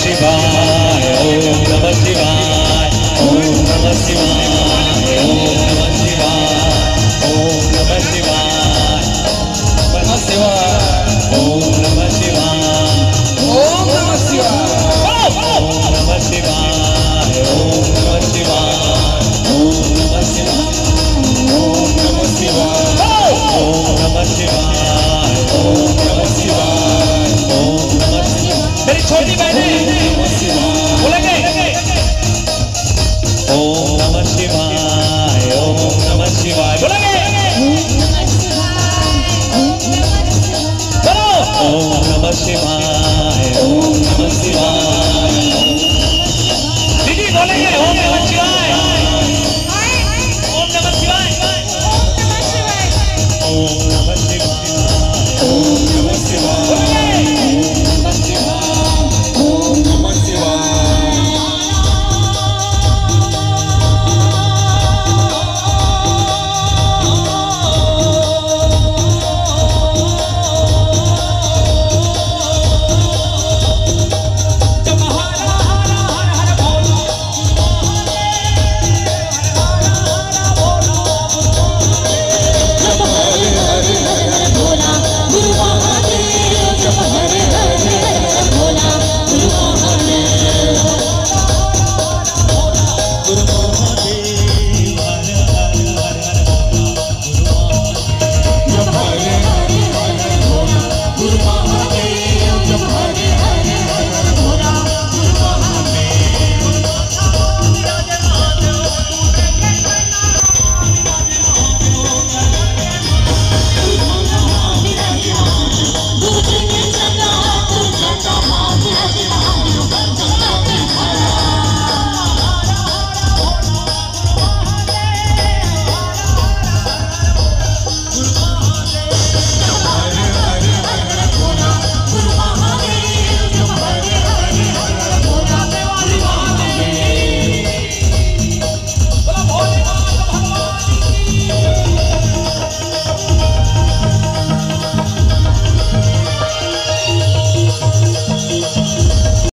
शिवाय ओम नमः शिवाय ओम नमः शिवाय ओम नमः शिवाय ओम नमः शिवाय नमः शिवाय ओम नमः शिवाय ओम नमः शिवाय ओम नमः शिवाय ओम नमः शिवाय ओम नमः शिवाय ओम नमः शिवाय ओम नमः शिवाय ओम नमः शिवाय ओम नमः शिवाय। मेरी छोटी बहनें बोलेंगे ओम नमः शिवाय ओम नमः शिवाय बोलेंगे बोलो ओम नमः शिवाय